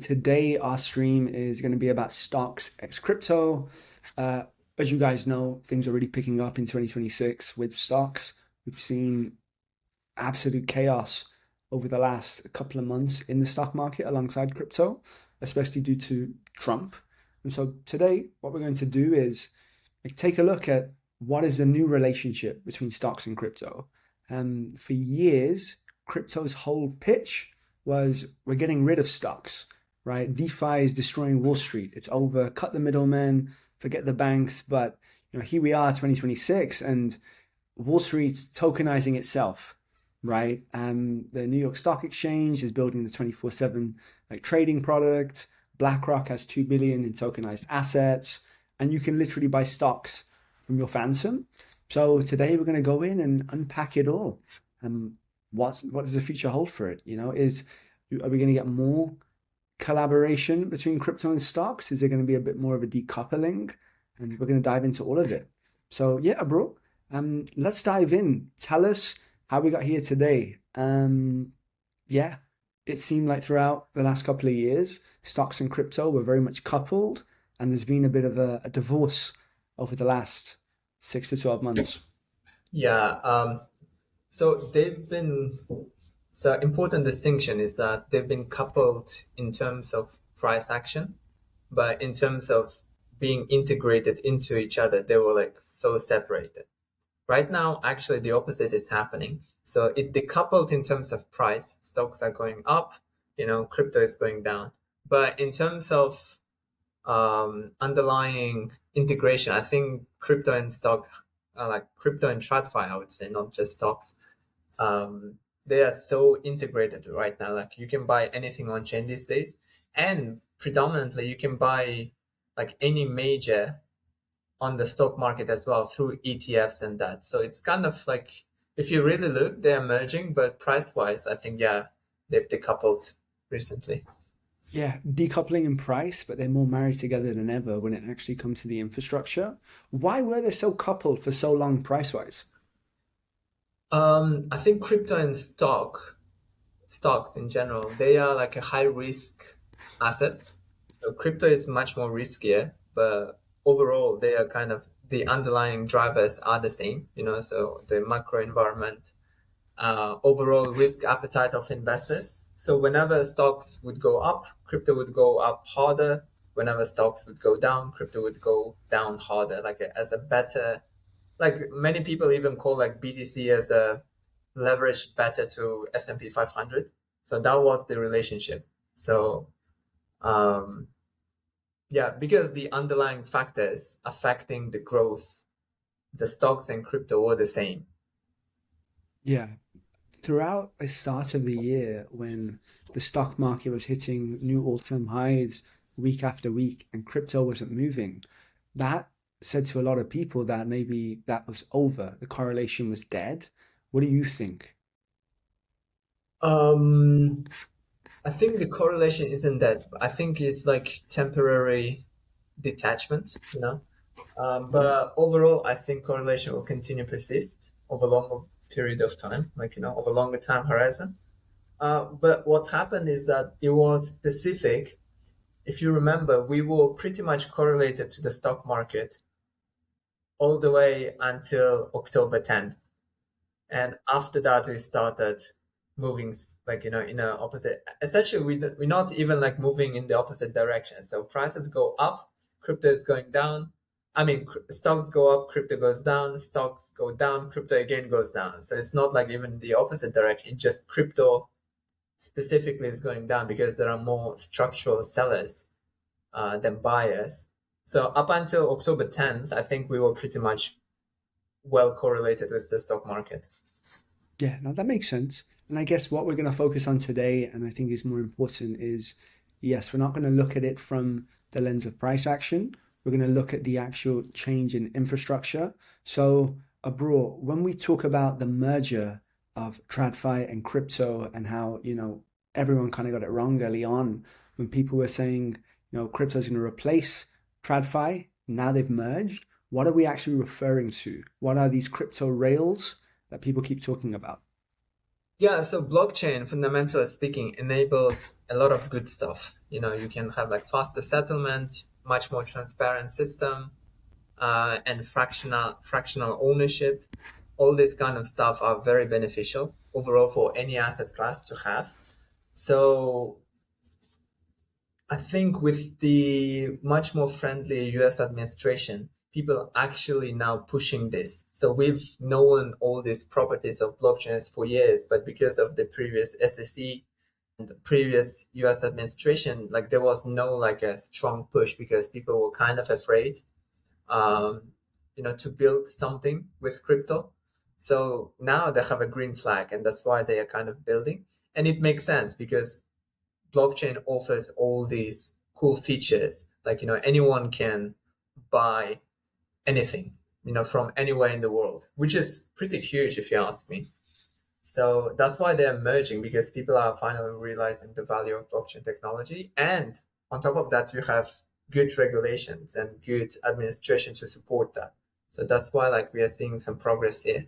Today, our stream is going to be about stocks x crypto. Uh, as you guys know, things are really picking up in 2026 with stocks. We've seen absolute chaos over the last couple of months in the stock market alongside crypto, especially due to Trump. And so today, what we're going to do is take a look at what is the new relationship between stocks and crypto. For years, crypto's whole pitch was we're getting rid of stocks, right? DeFi is destroying Wall Street. It's over. Cut the middlemen, forget the banks. But here we are, 2026, and Wall Street's tokenizing itself, right? The New York Stock Exchange is building the 24/7 trading product. BlackRock has 2 billion in tokenized assets, and you can literally buy stocks from your phantom. So today we're going to go in and unpack it all. What does the future hold for it? Are we going to get more collaboration between crypto and stocks? Is there going to be a bit more of a decoupling? And we're going to dive into all of it. So yeah, bro, let's dive in. Tell us how we got here today. Yeah, it seemed like throughout the last couple of years, stocks and crypto were very much coupled, and there's been a bit of a divorce over the last 6 to 12 months. Yeah, so they've been, so important distinction is that they've been coupled in terms of price action, but in terms of being integrated into each other, they were like so separated. Right now, actually, the opposite is happening. So it decoupled in terms of price, stocks are going up, crypto is going down. But in terms of underlying integration, I think crypto and stock, like crypto and TradFi, I would say, not just stocks, they are so integrated right now. Like you can buy anything on chain these days, and predominantly you can buy like any major on the stock market as well through ETFs and that. So it's kind of like if you really look, they're merging, but price wise, I think yeah, they've decoupled recently. Yeah, decoupling in price, but they're more married together than ever when it actually comes to the infrastructure. Why were they so coupled for so long price-wise? I think crypto and stocks in general, they are like a high risk assets. So crypto is much more riskier, but overall they are kind of the underlying drivers are the same, so the macro environment, overall risk appetite of investors. So whenever stocks would go up, crypto would go up harder. Whenever stocks would go down, crypto would go down harder, like as a better, like many people even call like BTC as a leveraged better to S&P 500. So that was the relationship. So um, yeah, because the underlying factors affecting the growth, the stocks and crypto were the same. Yeah, throughout the start of the year when the stock market was hitting new all-time highs week after week and crypto wasn't moving, that said to a lot of people that maybe that was over, the correlation was dead. What do you think? Um, I think the correlation isn't that. I think it's like temporary detachment, but overall, I think correlation will continue to persist over a longer period of time, like, over longer time horizon. But what happened is that it was specific. If you remember, we were pretty much correlated to the stock market all the way until October 10th. And after that, we started moving like, in a opposite. Essentially, we're not even like moving in the opposite direction. So prices go up, crypto is going down. I mean, stocks go up, crypto goes down, stocks go down, crypto again goes down. So it's not like even the opposite direction, just crypto specifically is going down because there are more structural sellers than buyers. So up until October 10th, I think we were pretty much well correlated with the stock market. Yeah, no, that makes sense. And I guess what we're going to focus on today, and I think is more important, is yes, we're not going to look at it from the lens of price action. We're going to look at the actual change in infrastructure. So, abroad, when we talk about the merger of TradFi and crypto and how, everyone kind of got it wrong early on when people were saying, crypto is going to replace TradFi, now they've merged. What are we actually referring to? What are these crypto rails that people keep talking about? Yeah, so blockchain, fundamentally speaking, enables a lot of good stuff. You can have like faster settlement, much more transparent system, and fractional ownership. All this kind of stuff are very beneficial overall for any asset class to have. So I think with the much more friendly US administration, people actually now pushing this. So we've known all these properties of blockchains for years, but because of the previous SEC and the previous US administration, like there was no like a strong push because people were kind of afraid, um, to build something with crypto. So now they have a green flag, and that's why they are kind of building. And it makes sense because blockchain offers all these cool features. Like, anyone can buy anything, from anywhere in the world, which is pretty huge if you ask me. So that's why they're merging because people are finally realizing the value of blockchain technology. And on top of that, you have good regulations and good administration to support that. So that's why like we are seeing some progress here.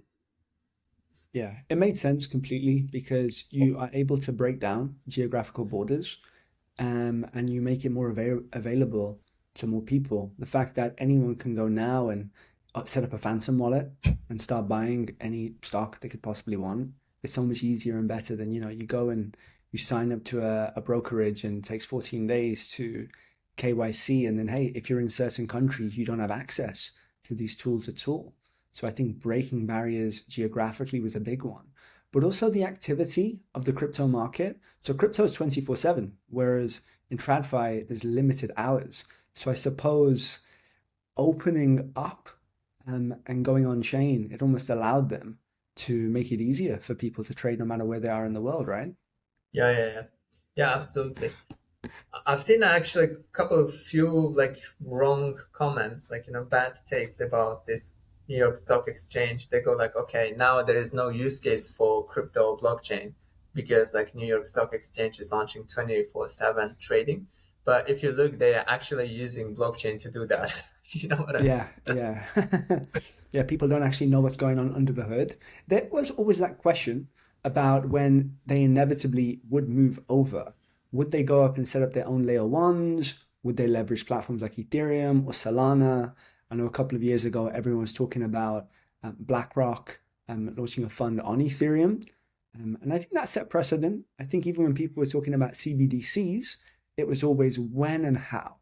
Yeah, it made sense completely because you are able to break down geographical borders, and you make it more available to more people. The fact that anyone can go now and set up a phantom wallet and start buying any stock they could possibly want, it's so much easier and better than, you go and you sign up to a brokerage and it takes 14 days to KYC. And then, hey, if you're in certain countries, you don't have access to these tools at all. So I think breaking barriers geographically was a big one, but also the activity of the crypto market. So crypto is 24/7, whereas in TradFi, there's limited hours. So I suppose opening up and going on chain, it almost allowed them to make it easier for people to trade no matter where they are in the world, right? Yeah, yeah, yeah. Yeah, absolutely. I've seen actually a couple of few like wrong comments, like bad takes about this New York Stock Exchange. They go like, okay, now there is no use case for crypto blockchain because like New York Stock Exchange is launching 24/7 trading. But if you look, they are actually using blockchain to do that. You know what I Yeah, mean? yeah. Yeah, people don't actually know what's going on under the hood. There was always that question about when they inevitably would move over. Would they go up and set up their own layer ones? Would they leverage platforms like Ethereum or Solana? I know a couple of years ago, everyone was talking about BlackRock launching a fund on Ethereum. And I think that set precedent. I think even when people were talking about CBDCs, it was always when and how.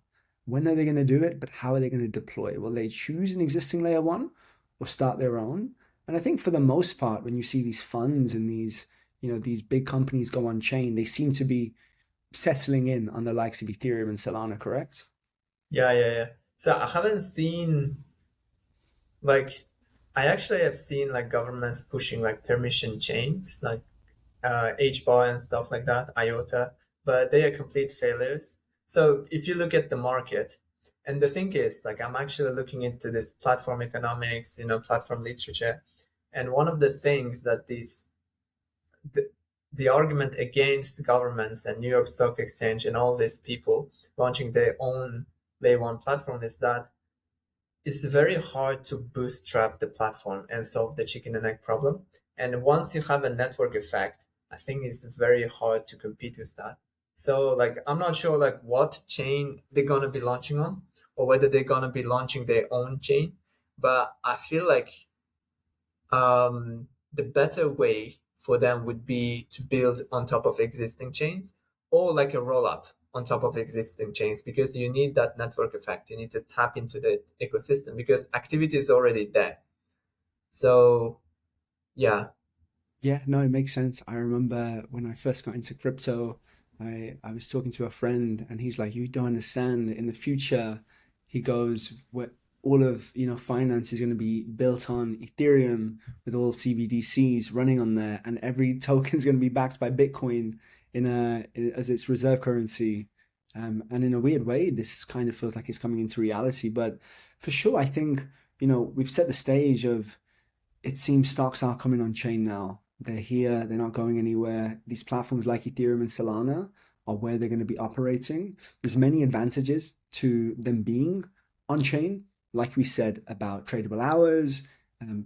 When are they going to do it? But how are they going to deploy? Will they choose an existing layer one or start their own? And I think for the most part, when you see these funds and these big companies go on chain, they seem to be settling in on the likes of Ethereum and Solana, correct? Yeah, yeah, yeah. So I haven't seen like I actually have seen like governments pushing like permission chains, like HBAR and stuff like that, IOTA, but they are complete failures. So if you look at the market, and the thing is, like I'm actually looking into this platform economics, platform literature, and one of the things that the, the argument against governments and New York Stock Exchange and all these people launching their own layer one platform is that it's very hard to bootstrap the platform and solve the chicken and egg problem. And once you have a network effect, I think it's very hard to compete with that. So like I'm not sure like what chain they're gonna be launching on or whether they're gonna be launching their own chain. But I feel like the better way for them would be to build on top of existing chains or like a roll up on top of existing chains because you need that network effect. You need to tap into the ecosystem because activity is already there. So, yeah. Yeah, no, it makes sense. I remember when I first got into crypto, I was talking to a friend and he's like, you don't understand. In the future, he goes, what all of finance is going to be built on Ethereum with all CBDCs running on there, and every token is going to be backed by Bitcoin as its reserve currency. And in a weird way, this kind of feels like it's coming into reality. But for sure, I think we've set the stage of it seems stocks are coming on chain now. They're here, they're not going anywhere. These platforms like Ethereum and Solana are where they're going to be operating. There's many advantages to them being on chain, like we said about tradable hours,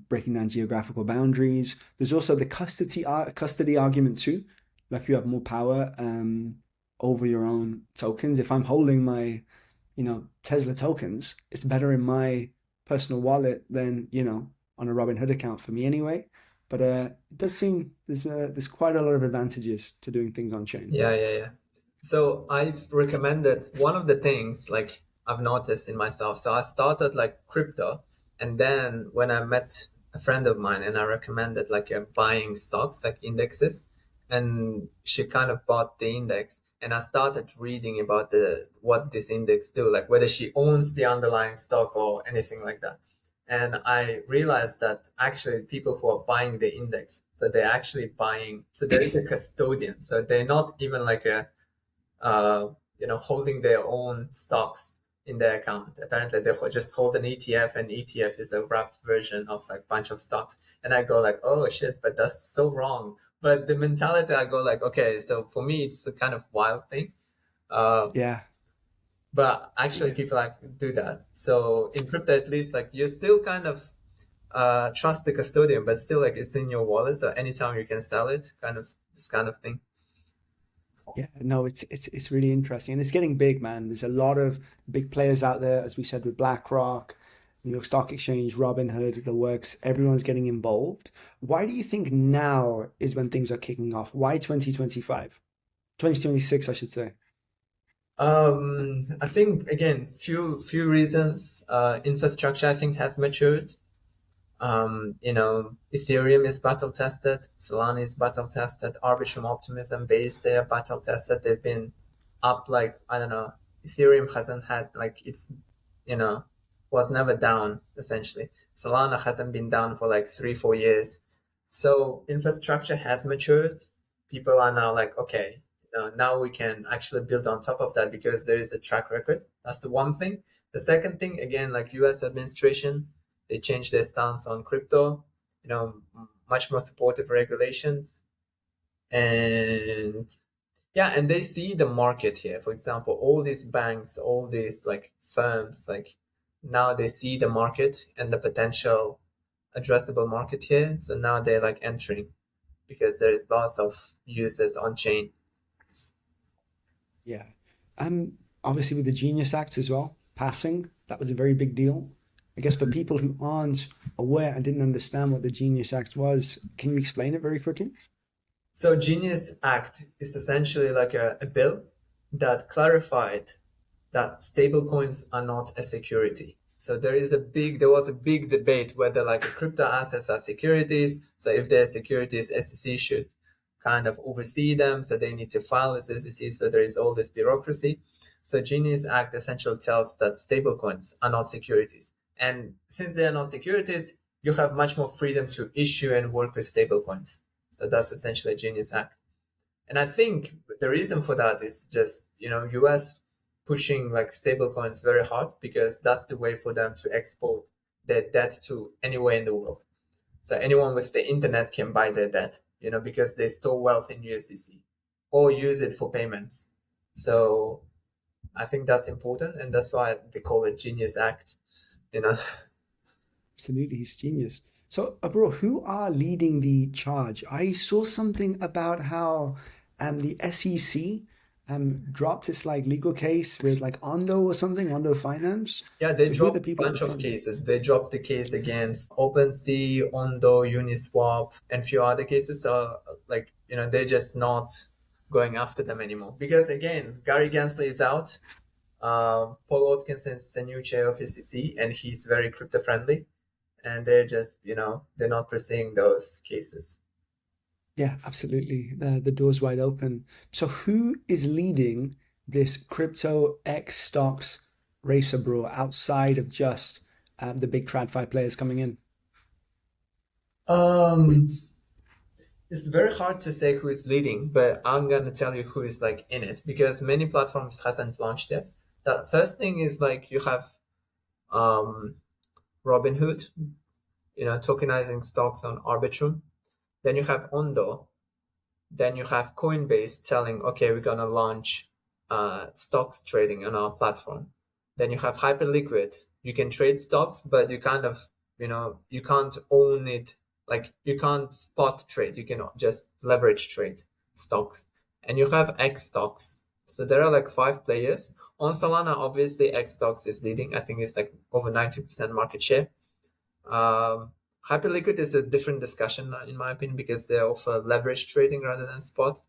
breaking down geographical boundaries. There's also the custody argument too, like you have more power over your own tokens. If I'm holding my, Tesla tokens, it's better in my personal wallet than on a Robinhood account for me anyway. But it does seem there's quite a lot of advantages to doing things on chain. Yeah, yeah, yeah. So I've recommended one of the things like I've noticed in myself. So I started like crypto, and then when I met a friend of mine and I recommended like buying stocks like indexes, and she kind of bought the index, and I started reading about the what this index do, like whether she owns the underlying stock or anything like that. And I realized that actually people who are buying the index, so they're actually buying, so there is a custodian. So they're not even like uh, holding their own stocks in their account. Apparently they just hold an ETF, and ETF is a wrapped version of like bunch of stocks. And I go like, oh shit, but that's so wrong. But the mentality, I go like, okay, so for me, it's a kind of wild thing. Uh, Yeah, but actually yeah, people like do that. So in crypto, at least like you still kind of trust the custodian, but still like it's in your wallet. So anytime you can sell it, kind of this kind of thing. yeah. No, it's really interesting, and it's getting big, man. There's a lot of big players out there, as we said with BlackRock, New York Stock Exchange, Robinhood, the works. Everyone's getting involved. Why do you think now is when things are kicking off? Why 2025? 2026, I should say. I think again, few reasons. Infrastructure I think has matured. Ethereum is battle tested, Solana is battle tested, Arbitrum Optimism Base, they are battle tested. They've been up like, I don't know, Ethereum hasn't had like you know, was never down essentially. Solana hasn't been down for like 3, 4 years. So infrastructure has matured. People are now like, okay, now we can actually build on top of that because there is a track record. That's the one thing. The second thing, again, like US administration, they changed their stance on crypto, much more supportive regulations. And yeah, and they see the market here. For example, all these banks, all these like firms, like now they see the market and the potential addressable market here. So now they're like entering because there is lots of users on chain. Yeah. Obviously with the Genius Act as well, passing, that was a very big deal. I guess for people who aren't aware and didn't understand what the Genius Act was, can you explain it very quickly? So Genius Act is essentially like a bill that clarified that stablecoins are not a security. So there was a big debate whether like crypto assets are securities. So if they're securities, SEC should kind of oversee them. So they need to file with SEC. So there is all this bureaucracy. So Genius Act essentially tells that stablecoins are not securities. And since they are not securities, you have much more freedom to issue and work with stablecoins. So that's essentially a Genius Act. And I think the reason for that is just, US pushing like stablecoins very hard because that's the way for them to export their debt to anywhere in the world. So anyone with the internet can buy their debt, because they store wealth in USDC or use it for payments. So I think that's important. And that's why they call it Genius Act, you know. Absolutely, he's genius. So, bro, who are leading the charge? I saw something about how the SEC dropped its like legal case with like Ondo or something, Ondo Finance. Yeah, they So who are the dropped a people at the bunch of front? cases. They dropped the case against OpenSea, Ondo, Uniswap, and few other cases. So, like, they're just not going after them anymore. Because again, Gary Gensler is out. Paul Atkinson's the new chair of SEC, and he's very crypto friendly. And they're just, they're not pursuing those cases. Yeah, absolutely. The door's wide open. So who is leading this crypto X stocks race abroad outside of just the big TradFi players coming in? Um, It's very hard to say who is leading, but I'm gonna tell you who is like in it because many platforms hasn't launched yet. The first thing is like you have um Robinhood, tokenizing stocks on Arbitrum. Then you have Ondo. Then you have Coinbase telling, okay, we're gonna launch stocks trading on our platform. Then you have Hyperliquid. You can trade stocks, but you kind of you can't own it. Like you can't spot trade. You can just leverage trade stocks. And you have X stocks. So there are like 5 players. On Solana, obviously, X stocks is leading. I think it's like over 90% market share. Hyperliquid is a different discussion, in my opinion, because they offer leverage trading rather than spot.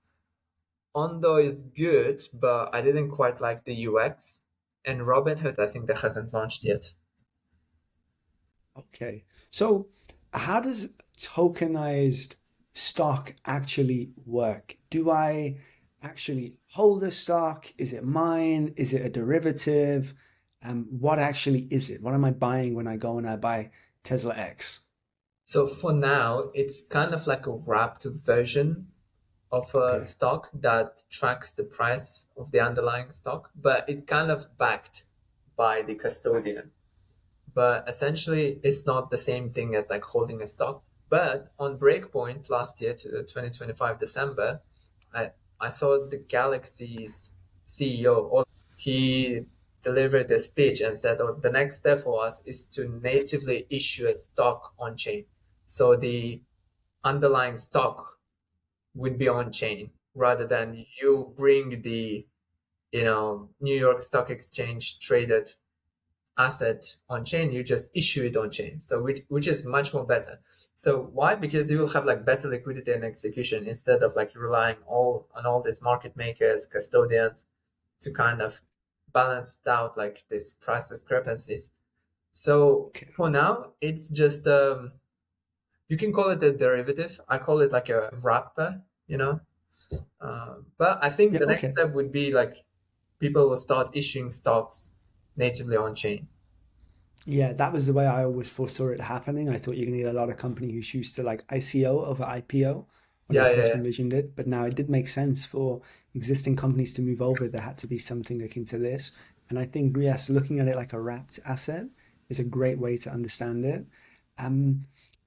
Ondo is good, but I didn't quite like the UX. And Robinhood, I think that hasn't launched yet. Okay. So how does tokenized stock actually work? Do I actually hold a stock? Is it mine? Is it a derivative? What actually is it? What am I buying when I go and I buy Tesla X? So for now, it's kind of like a wrapped version of a Okay. stock that tracks the price of the underlying stock, but it kind of backed by the custodian. But essentially, it's not the same thing as like holding a stock. But on Breakpoint last year, to 2025 December, I, I saw the Galaxy's CEO. He delivered a speech and said, "Oh, the next step for us is to natively issue a stock on chain. So the underlying stock would be on chain rather than you bring the New York Stock Exchange traded asset on chain, you just issue it on chain. So which is much more better. So why? Because you will have like better liquidity and execution instead of like relying all these market makers, custodians to kind of balance out like these price discrepancies. So Okay. for now, it's just you can call it a derivative. I call it like a wrapper, you know. But I think Yeah, the next okay. step would be like people will start issuing stocks natively on chain. Yeah, that was the way I always foresaw it happening. I thought you're gonna get a lot of company who choose to like ICO over IPO when I Yeah, yeah, first yeah. envisioned it. But now it did make sense for existing companies to move over. There had to be something akin to this. And I think, yes, looking at it like a wrapped asset is a great way to understand it. Um,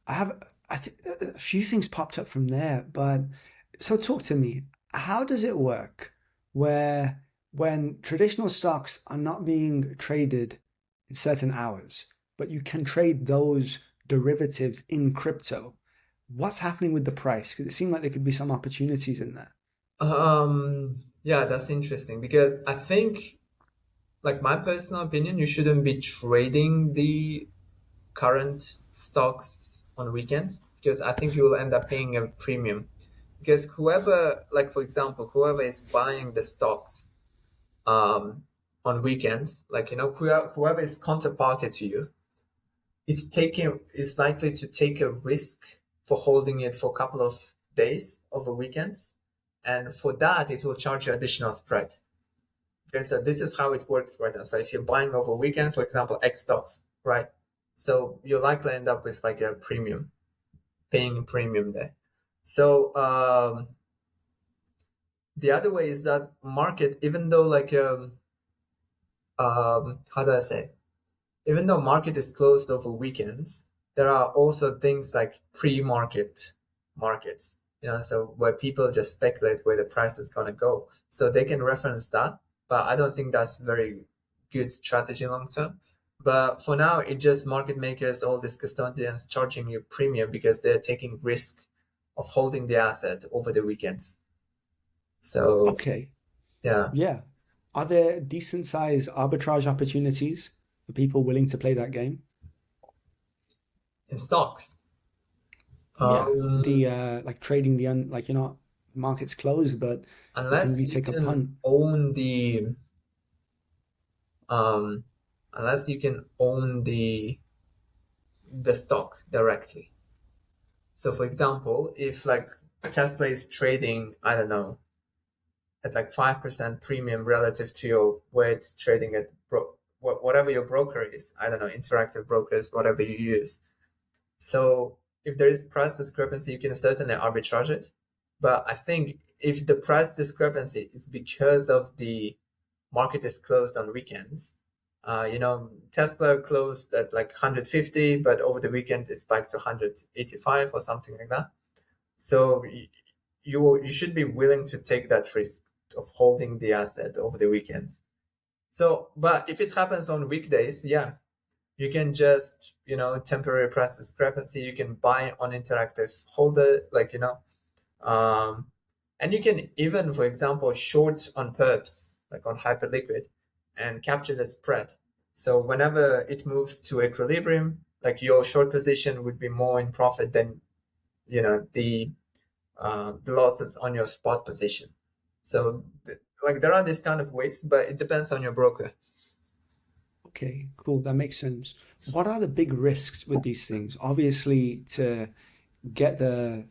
I have I think a few things popped up from there, but so talk to me. How does it work where when traditional stocks are not being traded in certain hours, but you can trade those derivatives in crypto? What's happening with the price? Because it seemed like there could be some opportunities in there. Yeah, that's interesting because I think, like my personal opinion, you shouldn't be trading the current stocks on weekends because I think you will end up paying a premium. Because whoever, like for example, whoever is buying the stocks um on weekends, like whoever is counterparty to you, is likely to take a risk for holding it for a couple of days over weekends, and for that it will charge you additional spread. Okay, so this is how it works right now. So if you're buying over weekend, for example, X stocks, right? So you'll likely end up with like a premium, paying a premium there. So the other way is that market, even though like how do I say? Even though market is closed over weekends, there are also things like pre-market markets, so where people just speculate where the price is going to go. So they can reference that, but I don't think that's very good strategy long term. But for now, it just market makers, all these custodians charging you premium because they're taking risk of holding the asset over the weekends. So Okay, yeah, yeah. Are there decent size arbitrage opportunities for people willing to play that game? in stocks. Yeah, Um, the like trading the un like market's closed, but you can unless maybe you take a can punt. own the um, unless you can own the stock directly. So, for example, if like Tesla is trading, I don't know, at like 5% premium relative to your where it's trading at whatever your broker is, I don't know, interactive brokers, whatever you use. So, if there is price discrepancy, you can certainly arbitrage it. But I think if the price discrepancy is because of the market is closed on weekends. Tesla closed at like 150, but over the weekend it spiked to 185 or something like that. So you should be willing to take that risk of holding the asset over the weekends. So, but if it happens on weekdays, yeah, You can just, temporary price discrepancy. You can buy on interactive holder, um, and you can even, for example, short on perps, like on hyperliquid, and capture the spread. So whenever it moves to equilibrium, like your short position would be more in profit than, the losses on your spot position. So like there are these kind of ways, but it depends on your broker. Okay, cool. That makes sense. What are the big risks with these things? Obviously, get the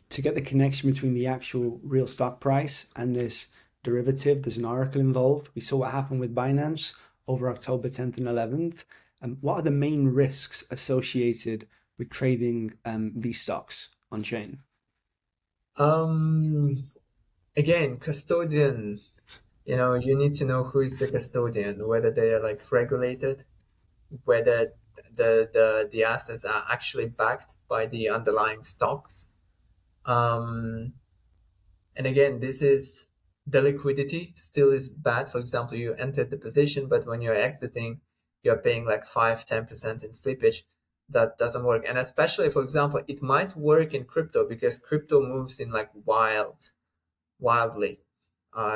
to get the connection between the actual real stock price and this derivative, there's an oracle involved. We saw what happened with Binance over October 10th and 11th. What are the main risks associated with trading these stocks on chain? Um, Again, custodian, you need to know who is the custodian, whether they are like regulated, whether the assets are actually backed by the underlying stocks. Um, and again, this is the liquidity still is bad. For example, you entered the position, but when you're exiting, you're paying like 5-10% in slippage. That doesn't work. And especially, for example, it might work in crypto because crypto moves in like wildly.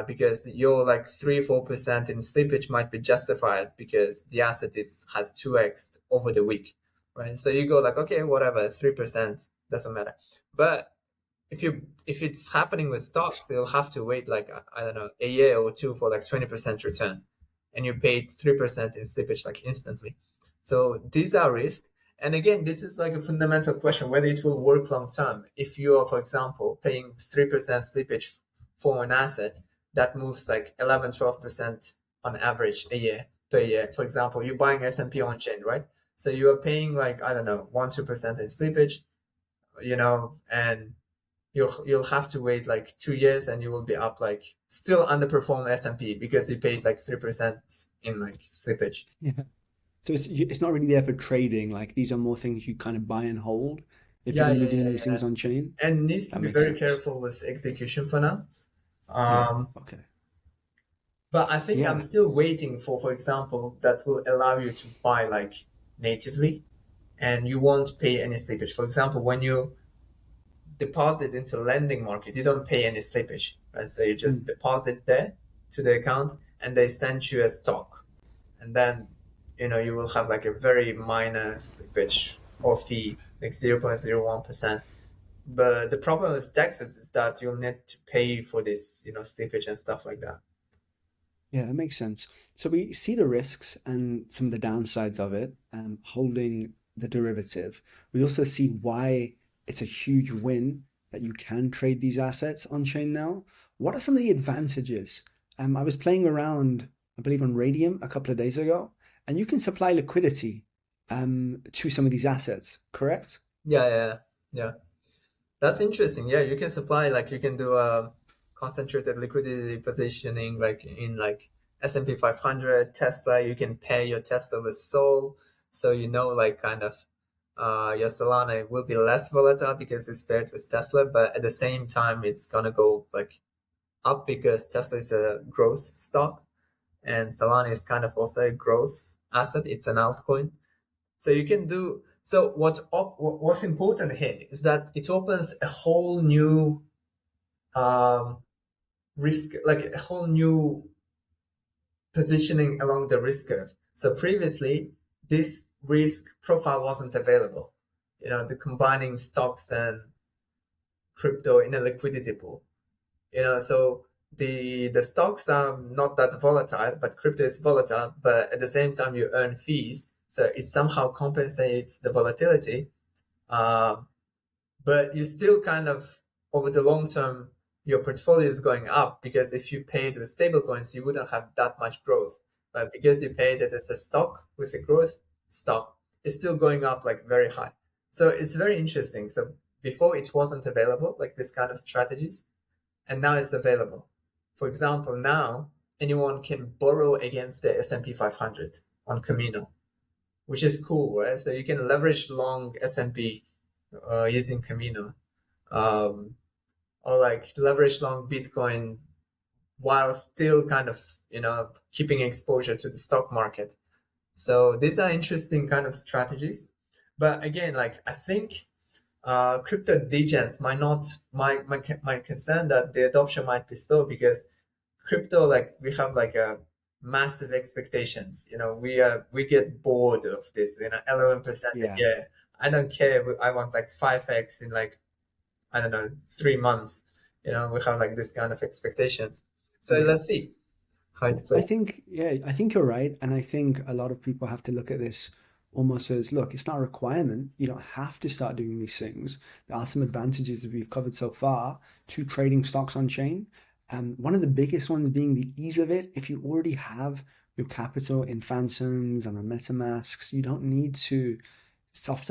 Because your like 3-4% in slippage might be justified because the asset has 2x over the week, right? So you go like, okay, whatever, 3% doesn't matter. But if it's happening with stocks, you'll have to wait like I don't know, a year or two for like 20% return, and you paid 3% in slippage like instantly. So these are risks. And again, this is like a fundamental question whether it will work long term. If you are, for example, paying 3% slippage for an asset that moves like 11-12% on average a year per year. For example, you're buying S&P on chain, right? So you are paying like, I don't know, 1-2% in slippage, and you'll have to wait like 2 years and you will be up like still underperform S&P because you paid like 3% in like slippage. Yeah. So it's not really there for trading. Like these are more things you kind of buy and hold if you're Yeah, going to yeah, be doing yeah, these yeah. things on chain. And needs to That be makes very sense. careful with execution for now. Yeah. Um, Okay. but I think I'm Yeah. still waiting for example, that will allow you to buy like natively and you won't pay any slippage. For example, when you deposit into lending market, you don't pay any slippage, right? So you just Mm. deposit there to the account and they send you a stock. And then, you will have like a very minor slippage or fee, like 0.01%. But the problem with taxes is that you'll need to pay for this, slippage and stuff like that. Yeah, that makes sense. So we see the risks and some of the downsides of it, holding the derivative. We also see why it's a huge win that you can trade these assets on chain now. What are some of the advantages? I was playing around, I believe, on Radium a couple of days ago, and you can supply liquidity to some of these assets, correct? Yeah, yeah, yeah. Yeah. That's interesting. Yeah, you can supply like you can do a concentrated liquidity positioning like in like S&P 500, Tesla. You can pair your Tesla with Sol, so like kind of your Solana will be less volatile because it's paired with Tesla, but at the same time it's gonna go like up because Tesla is a growth stock and Solana is kind of also a growth asset. It's an altcoin. So you can do so. What's important here is that it opens a whole new um, risk, like a whole new positioning along the risk curve. So previously, this risk profile wasn't available. The combining stocks and crypto in a liquidity pool. So the stocks are not that volatile, but crypto is volatile. But at the same time, you earn fees, so it somehow compensates the volatility. Um, but you still kind of over the long term, your portfolio is going up because if you paid with stable coins, you wouldn't have that much growth. But because you paid it as a stock with a growth stock, it's still going up like very high. So it's very interesting. So before it wasn't available, like this kind of strategies, and now it's available. For example, now anyone can borrow against the S&P 500 on Camino, which is cool, right? So you can leverage long S&P using Camino, um, or like leverage long Bitcoin while still kind of keeping exposure to the stock market. So these are interesting kind of strategies. But again, like I think crypto degens might not my concern that the adoption might be slow because crypto, like we have like a massive expectations. We get bored of this, 11% a Yeah. year. I don't care. I want like 5x in like, I don't know, 3 months. We have like this kind of expectations. So Yeah. let's see how it I plays. think, yeah, I think you're right. And I think a lot of people have to look at this almost as, look, it's not a requirement. You don't have to start doing these things. There are some advantages that we've covered so far to trading stocks on chain. One of the biggest ones being the ease of it. If you already have your capital in Phantoms and on MetaMasks, you don't need to start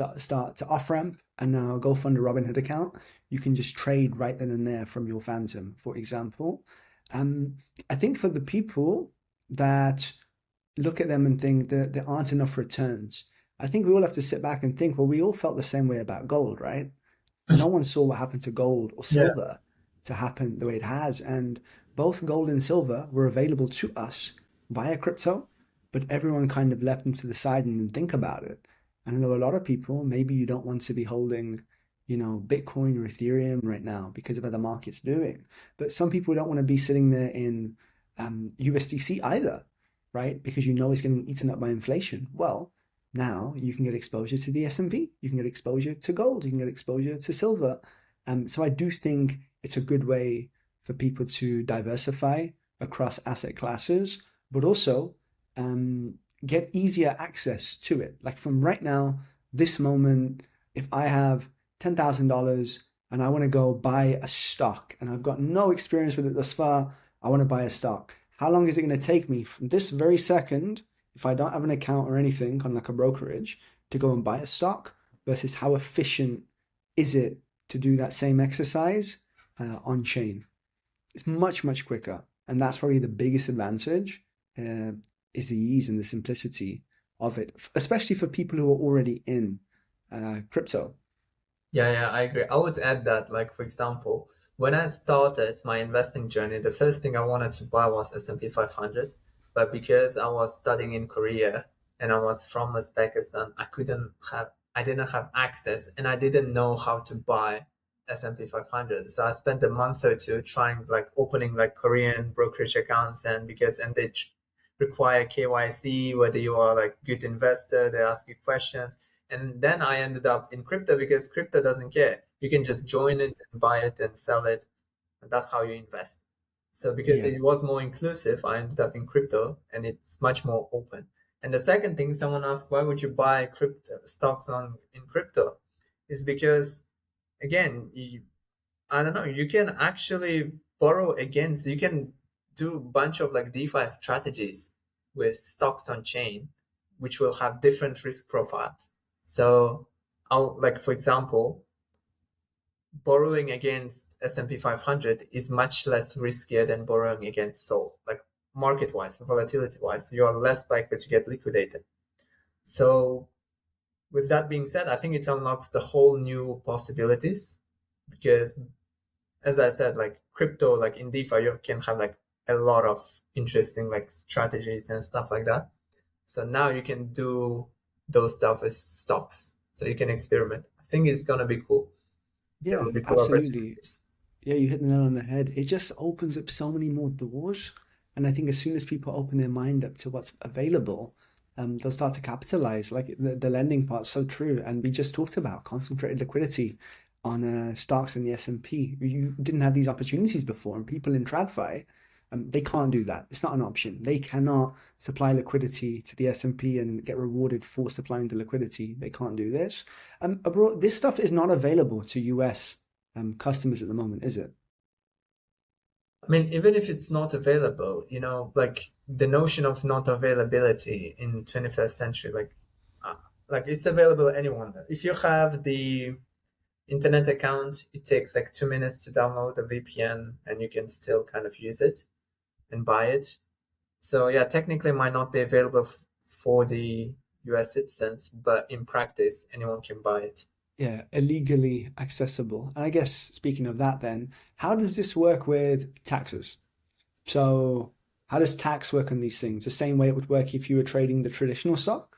to off ramp and now go fund a Robinhood account. You can just trade right then and there from your Phantom, for example. Um, I think for the people that look at them and think that there aren't enough returns, I think we all have to sit back and think, well, we all felt the same way about gold, right? No one saw what happened to gold or Yeah. silver to happen the way it has. And both gold and silver were available to us via crypto, but everyone kind of left them to the side and didn't think about it. And I know a lot of people, maybe you don't want to be holding, Bitcoin or Ethereum right now because of what the market's doing. But some people don't want to be sitting there in USDC either, right? Because you know it's getting eaten up by inflation. Well, now you can get exposure to the S&P, you can get exposure to gold, you can get exposure to silver. So I do think it's a good way for people to diversify across asset classes, but also um, get easier access to it. Like from right now, this moment, if I have $10,000 and I want to go buy a stock and I've got no experience with it thus far, I want to buy a stock. How long is it going to take me from this very second, if I don't have an account or anything on like a brokerage, to go and buy a stock versus how efficient is it to do that same exercise on chain? It's much, much quicker. And that's probably the biggest advantage uh, is the ease and the simplicity of it, especially for people who are already in crypto. Yeah, yeah, I agree. I would add that, like, for example, when I started my investing journey, the first thing I wanted to buy was S&P 500. But because I was studying in Korea and I was from Uzbekistan, I didn't have access and I didn't know how to buy S&P 500. So I spent a month or two trying, like, opening, like, Korean brokerage accounts and they require KYC, whether you are, like, good investor, they ask you questions. And then I ended up in crypto because crypto doesn't care. You can just join it and buy it and sell it. And that's how you invest. So because Yeah. it was more inclusive, I ended up in crypto and it's much more open. And the second thing someone asked, why would you buy crypto stocks on in crypto? Is because again, I don't know, you can actually borrow against, you can do a bunch of like DeFi strategies with stocks on chain, which will have different risk profile. So, like for example, borrowing against S&P 500 is much less riskier than borrowing against Sol. Like market wise, volatility wise, you are less likely to get liquidated. So, with that being said, I think it unlocks the whole new possibilities because as I said, like crypto, like in DeFi, you can have like a lot of interesting like strategies and stuff like that. So now you can do those stuff as stocks. So you can experiment. I think it's gonna be cool. There Yeah, will be cool absolutely. opportunities. Yeah, you hit the nail on the head. It just opens up so many more doors. And I think as soon as people open their mind up to what's available, they'll start to capitalize. Like the lending part's so true. And we just talked about concentrated liquidity on stocks in the S&P. You didn't have these opportunities before, and people in TradFi, they can't do that. It's not an option. They cannot supply liquidity to the S&P and get rewarded for supplying the liquidity. They can't do this. Abroad, this stuff is not available to US customers at the moment, is it? I mean, even if it's not available, like the notion of not availability in 21st century, uh, like it's available to anyone. If you have the internet account, it takes like 2 minutes to download a VPN and you can still kind of use it and buy it. So yeah, technically it might not be available for the US citizens, but in practice, anyone can buy it. Yeah, illegally accessible. And I guess speaking of that, then, how does this work with taxes? So, How does tax work on these things? The same way it would work if you were trading the traditional stock?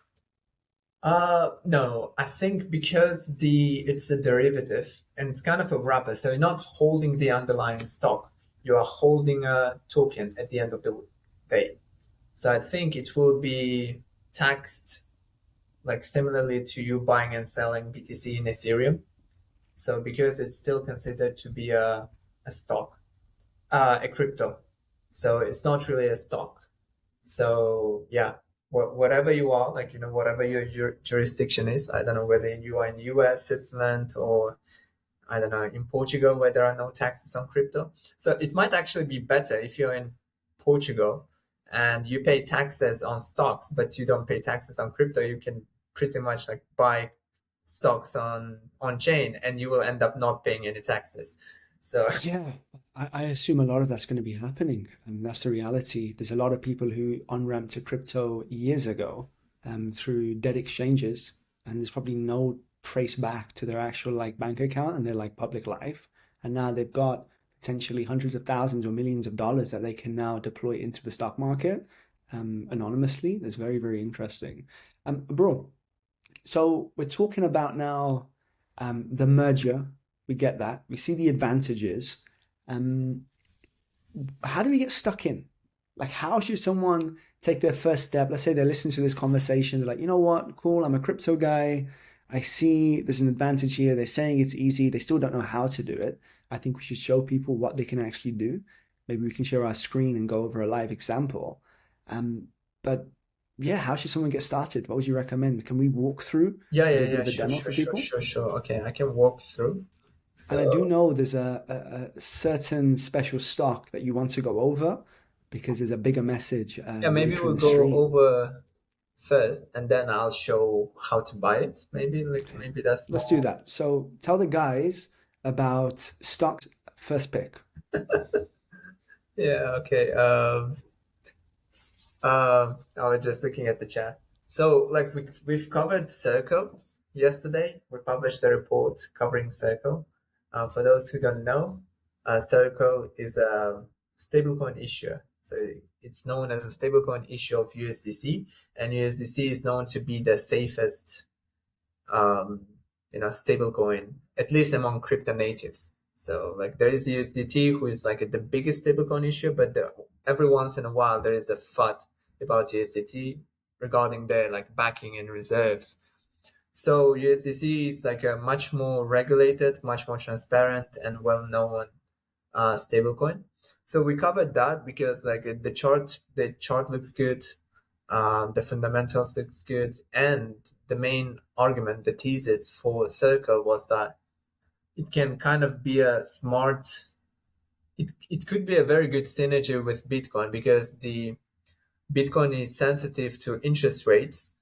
No, I think because it's a derivative and it's kind of a wrapper, so you're not holding the underlying stock. You are holding a token at the end of the day. So I think it will be taxed like similarly to you buying and selling BTC in Ethereum. So because it's still considered to be a stock, a crypto. So it's not really a stock. So yeah, whatever you are, like, whatever your jurisdiction is, I don't know whether you are in US, Switzerland, or I don't know, in Portugal where there are no taxes on crypto. So it might actually be better if you're in Portugal and you pay taxes on stocks, but you don't pay taxes on crypto. You can pretty much like buy stocks on chain and you will end up not paying any taxes. So Yeah, I assume a lot of that's going to be happening. And that's the reality. There's a lot of people who on-ramped to crypto years ago through dead exchanges, and there's probably no trace back to their actual like bank account and their like public life. And now they've got potentially hundreds of thousands or millions of dollars that they can now deploy into the stock market anonymously. That's very, very interesting. Bro, so we're talking about now the merger. We get that. We see the advantages. Um, how do we get stuck in? Like, how should someone take their first step? Let's say they're listening to this conversation. They're like, you know what? Cool. I'm a crypto guy. I see there's an advantage here. They're saying it's easy. They still don't know how to do it. I think we should show people what they can actually do. Maybe we can share our screen and go over a live example. Um, but yeah, how should someone get started? What would you recommend? Can we walk through yeah, and yeah, do a bit yeah, of a sure, demo sure, for sure, people? sure, sure. Okay, I can walk through. And I do So know there's a certain special stock that you want to go over because there's a bigger message yeah, maybe later in we'll the go stream. over first and then I'll show how to buy it. Maybe that's Let's do more. that. So tell the guys about stocks first pick. Yeah, okay. I was just looking at the chat. So, like, we've covered Circle yesterday. We published a report covering Circle. For those who don't know, Circle is a stablecoin issuer. So it's known as a stablecoin issuer of USDC, and USDC is known to be the safest, um, stablecoin, at least among crypto natives. So, like, there is USDT, who is like the biggest stablecoin issuer, but every once in a while there is a FUD about USDT regarding their like backing and reserves. So USDC is like a much more regulated, much more transparent and well-known stablecoin. So we covered that because like the chart looks good, the fundamentals looks good, and the main argument, the thesis for Circle was that it can kind of be a smart. It could be a very good synergy with Bitcoin because the Bitcoin is sensitive to interest rates,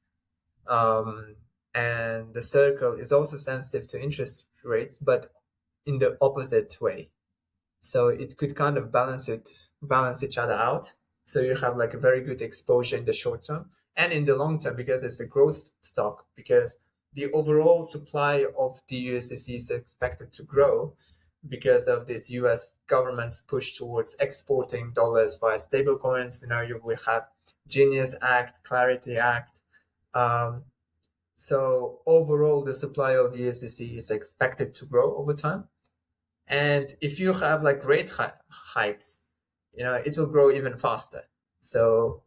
um, and the Circle is also sensitive to interest rates, but in the opposite way. So it could kind of balance each other out. So you have like a very good exposure in the short term and in the long term because it's a growth stock, because the overall supply of the USDC is expected to grow because of this US government's push towards exporting dollars via stablecoins. We have Genius Act, Clarity Act. Um, so overall, the supply of USDC is expected to grow over time. And if you have like rate hikes, it will grow even faster. So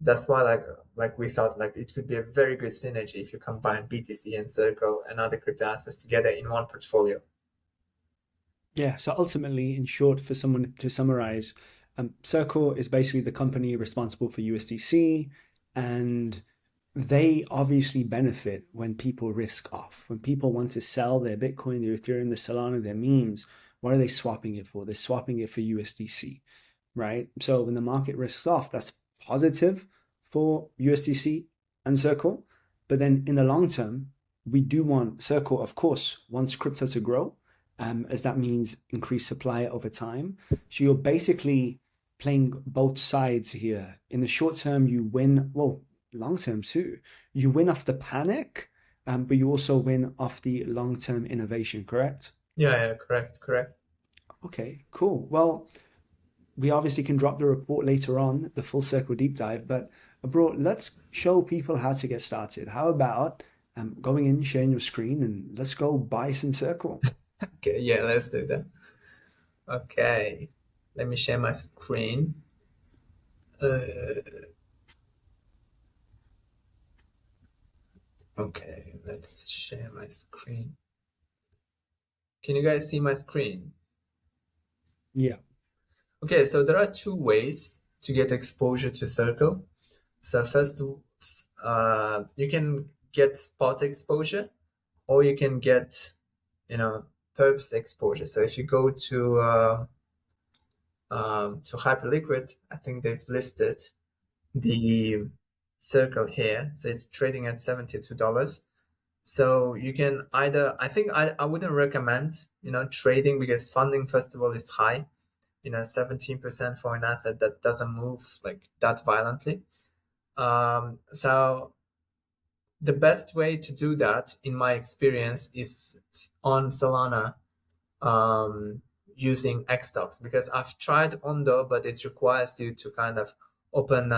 that's why like we thought like it could be a very good synergy if you combine BTC and Circle and other crypto assets together in one portfolio. Yeah, so ultimately, in short, for someone to summarize, Circle is basically the company responsible for USDC, and they obviously benefit when people risk off. When people want to sell their Bitcoin, their Ethereum, their Solana, their memes, what are they swapping it for? They're swapping it for USDC, right? So when the market risks off, that's positive for USDC and Circle. But then in the long term, we do want Circle, of course, wants crypto to grow, as that means increased supply over time. So you're basically playing both sides here. In the short term, you win, well, long term too. You win off the panic, but you also win off the long term innovation, correct? Yeah, yeah, correct, correct. Okay, cool. Well, we obviously can drop the report later on, the full circle deep dive, but bro, let's show people how to get started. How about going in, sharing your screen, and let's go buy some circle. Okay, yeah, let's do that. Okay, let me share my screen. Okay, let's share my screen. Can you guys see my screen? Yeah. Okay, so there are two ways to get exposure to Circle. So first, you can get spot exposure, or you can get, perps exposure. So if you go to Hyperliquid, I think they've listed the Circle here. So it's trading at $72. So you can either, I think I wouldn't recommend, trading, because funding, first of all, is high. 17% for an asset that doesn't move like that violently. So the best way to do that, in my experience, is on Solana, using Xstocks, because I've tried Ondo, but it requires you to kind of open,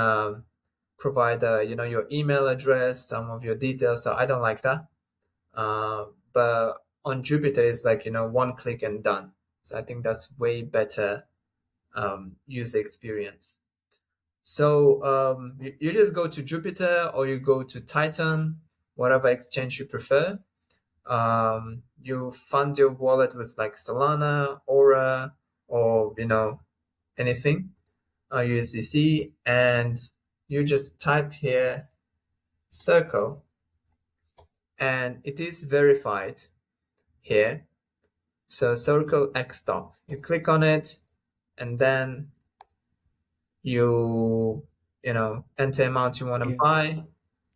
provide, your email address, some of your details. So I don't like that. But on Jupiter, it's like, one click and done. So I think that's way better user experience. So you just go to Jupiter, or you go to Titan, whatever exchange you prefer. You fund your wallet with like Solana, Aura, or anything, USDC, and you just type here Circle, and it is verified here. So Circle X stock. You click on it, and then you enter amount you want to Yeah. buy,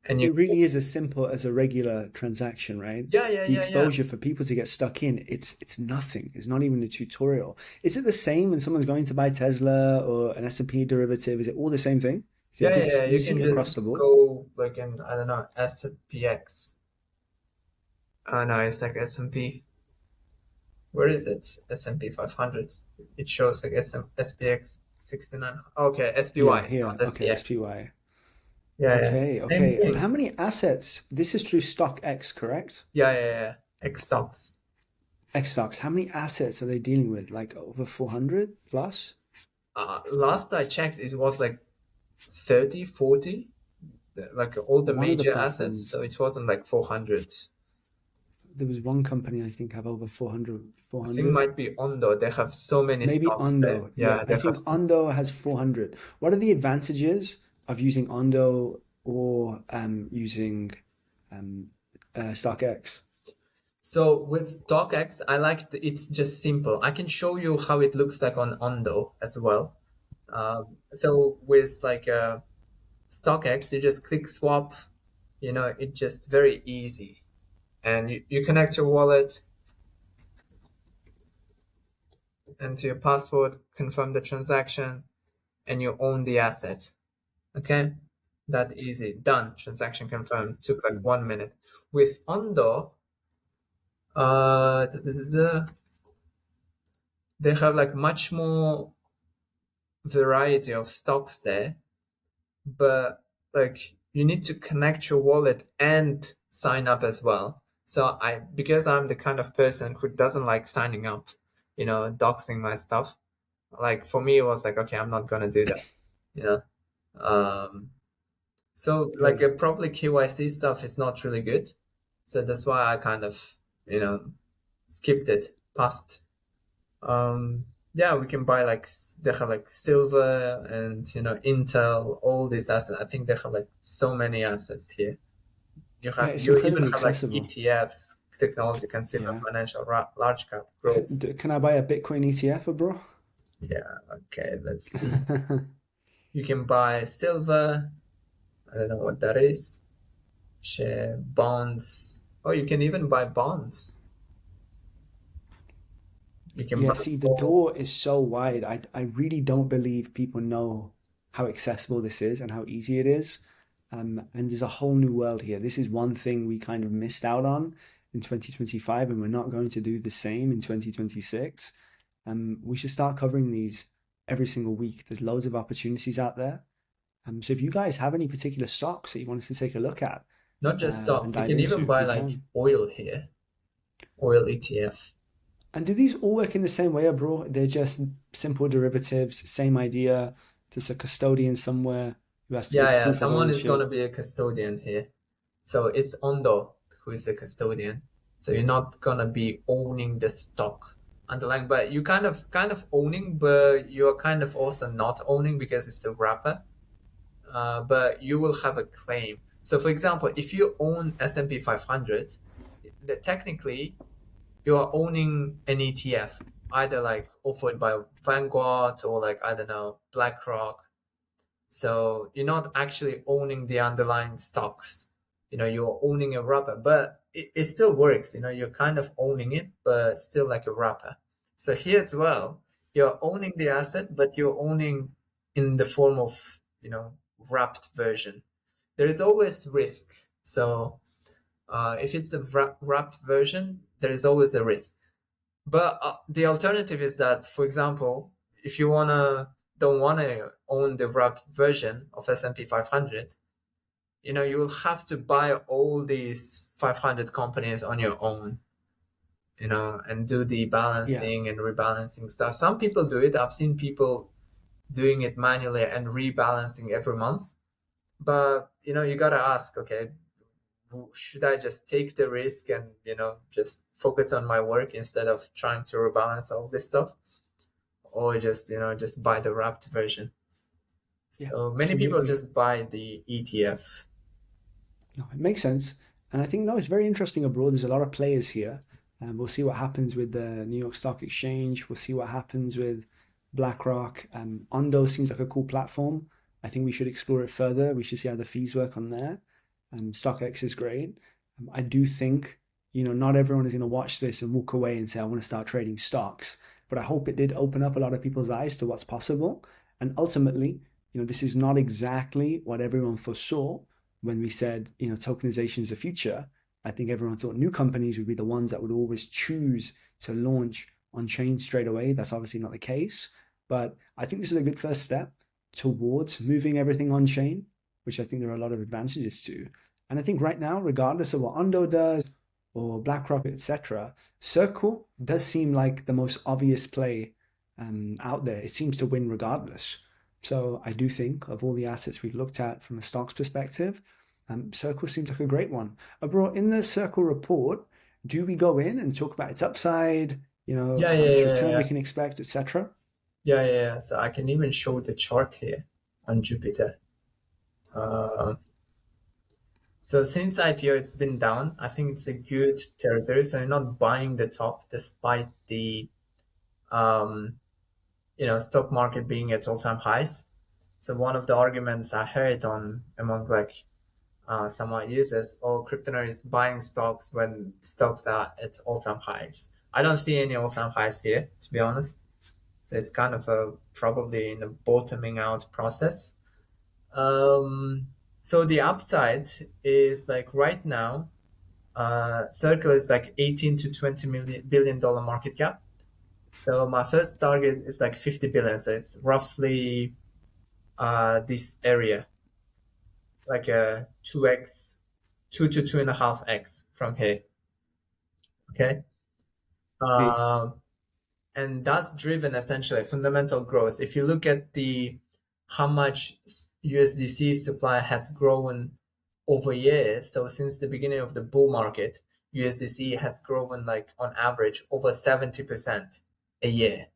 and you It really is as simple as a regular transaction, right? The yeah. exposure for people to get stuck in, it's nothing. It's not even a tutorial. Is it the same when someone's going to buy Tesla or an S&P derivative? Is it all the same thing? Is it this You can easy across just the board? go like in, I don't know, SPX. No, it's like S&P. Where is it? S&P 500. It shows like SPX 69. Okay, SPY. Yeah, It's here. not Okay, SPX. SPY. Yeah. Okay, Same okay. And thing. how many assets? This is through StockX, correct? Yeah. X stocks. X stocks. How many assets are they dealing with? Like over 400 plus? Last I checked, it was like 30, 40, like all the One of the major assets. platforms, So it wasn't like 400. there was one company I think have over 400, I think 400. might be Ondo. They have so many Maybe stocks there. Ondo. Yeah, Yeah, they I have. think Ondo has 400. What are the advantages of using Ondo or using um, StockX? So with StockX, I like it's just simple. I can show you how it looks like on Ondo as well. So with like StockX, you just click swap. It's just very easy, and you connect your wallet into your password, confirm the transaction, and you own the asset. Okay, that easy. Done. Transaction confirmed. Took like 1 minute. With Ondo, uh, da, da, da, da, they have like much more variety of stocks there, but like you need to connect your wallet and sign up as well. So because I'm the kind of person who doesn't like signing up, doxing my stuff. Like for me, it was like, okay, I'm not gonna do that, you know. Um, so like Okay. probably KYC stuff is not really good. So that's why I kind of, skipped it, passed. Yeah, we can buy like they have like silver and Intel, all these assets. I think they have like so many assets here. Yeah, it's You even incredibly have like accessible. ETFs, technology, consumer, Yeah. financial, large cap growth. Can I buy a Bitcoin ETF, bro? Yeah, okay, let's see. You can buy silver. I don't know what that is. Share bonds. Oh, you can even buy bonds. You can Yeah, buy see, the gold. door is so wide. I really don't believe people know how accessible this is and how easy it is. And there's a whole new world here. This is one thing we kind of missed out on in 2025, and we're not going to do the same in 2026. We should start covering these every single week. There's loads of opportunities out there. So if you guys have any particular stocks that you want us to take a look at Not just and stocks, you dive can even into, buy we like can. oil here, oil ETF. And do these all work in the same way, bro? They're just simple derivatives, same idea. There's a custodian somewhere who has to Yeah, give yeah, proof of someone is gonna ownership. be a custodian here. So it's Ondo who is a custodian. So you're not gonna be owning the stock underlying, but you kind of owning, but you're kind of also not owning because it's a wrapper. But you will have a claim. So for example, if you own S&P 500, technically you are owning an ETF, either like offered by Vanguard or like I don't know, BlackRock. So you're not actually owning the underlying stocks. You're owning a wrapper, but it still works. You're kind of owning it, but still like a wrapper. So here as well, you're owning the asset, but you're owning in the form of, wrapped version. There is always risk. So if it's a wrapped version, there is always a risk. But the alternative is that, for example, if you don't wanna own the wrapped version of S&P 500, you will have to buy all these 500 companies on your own, and do the Yeah, balancing and rebalancing stuff. Some people do it. I've seen people doing it manually and rebalancing every month. But you gotta ask, okay, should I just take the risk and just focus on my work instead of trying to rebalance all this stuff, or just buy the wrapped version? yeah. So many So people you just buy the ETF. no, it makes sense. And I think no, it's very interesting abroad. There's a lot of players here. And we'll see what happens with the New York Stock Exchange. We'll see what happens with BlackRock. Ondo seems like a cool platform. I think we should explore it further. We should see how the fees work on there. StockX is great. I do think, not everyone is going to watch this and walk away and say, I want to start trading stocks. But I hope it did open up a lot of people's eyes to what's possible. And ultimately, this is not exactly what everyone foresaw when we said, tokenization is the future. I think everyone thought new companies would be the ones that would always choose to launch on chain straight away. That's obviously not the case. But I think this is a good first step towards moving everything on chain, which I think there are a lot of advantages to. And I think right now, regardless of what Ondo does or BlackRock, etc., Circle does seem like the most obvious play out there. It seems to win regardless. So I do think of all the assets we've looked at from a stocks perspective, Circle seems like a great one. Bro, in the Circle report, do we go in and talk about its upside, Yeah, how yeah, much yeah, return we yeah, can expect, etc.? yeah, yeah, yeah. So I can even show the chart here on Jupiter. Uh, so since IPO, it's been down. I think it's a good territory. So you're not buying the top despite the um, stock market being at all-time highs. So one of the arguments I heard on among like some users, oh, Cryptonary is buying stocks when stocks are at all-time highs. I don't see any all-time highs here, to be honest. So it's kind of probably in a bottoming out process. Um, so the upside is like right now, Circle is like 18 to 20 billion dollar market cap. So my first target is like 50 billion. So it's roughly this area, like a 2x, 2 to 2.5x from here. Okay. Um, and that's driven essentially fundamental growth. If you look at the how much USDC supply has grown over years, so since the beginning of the bull market, USDC has grown like on average over 70% a year.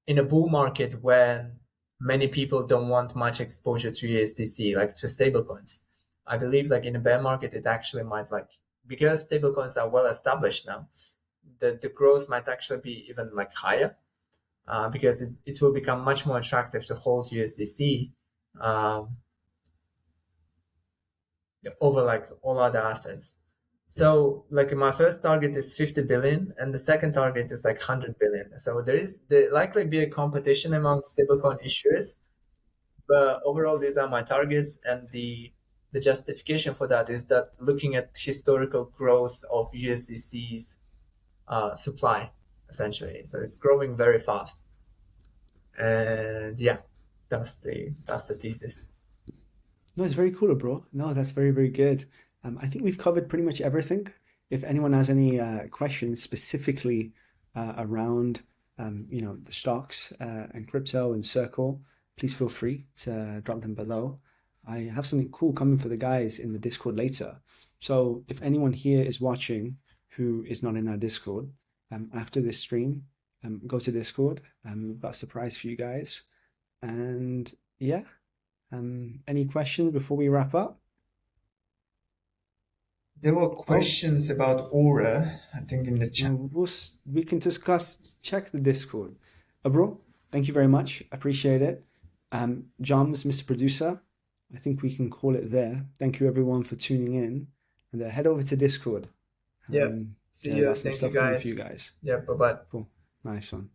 In a bull market when many people don't want much exposure to USDC, like to stablecoins, I believe like in a bear market, it actually might like, because stablecoins are well established now, the growth might actually be even like higher, because it will become much more attractive to hold USDC um, over like all other assets. So like my first target is 50 billion and the second target is like 100 billion. So there likely be a competition among stablecoin issuers, but overall these are my targets, and the justification for that is that looking at historical growth of USDC's supply essentially. So it's growing very fast. And yeah, that's the thesis. No, it's very cool, bro. No, that's very, very good. I think we've covered pretty much everything. If anyone has any questions specifically around, the stocks and crypto and Circle, please feel free to drop them below. I have something cool coming for the guys in the Discord later. So if anyone here is watching who is not in our Discord, after this stream, go to Discord. We've got a surprise for you guys. And yeah. Any questions before we wrap up? There were Oh, questions about Aura, I think, in the chat. we can discuss. Check the Discord. Bro, thank you very much. Appreciate it. Joms, Mr. Producer, I think we can call it there. Thank you everyone for tuning in, and head over to Discord. Yeah. See Yeah, I got you. some Thank you, stuff coming for you guys. guys. Yeah. Bye bye. Cool, nice one.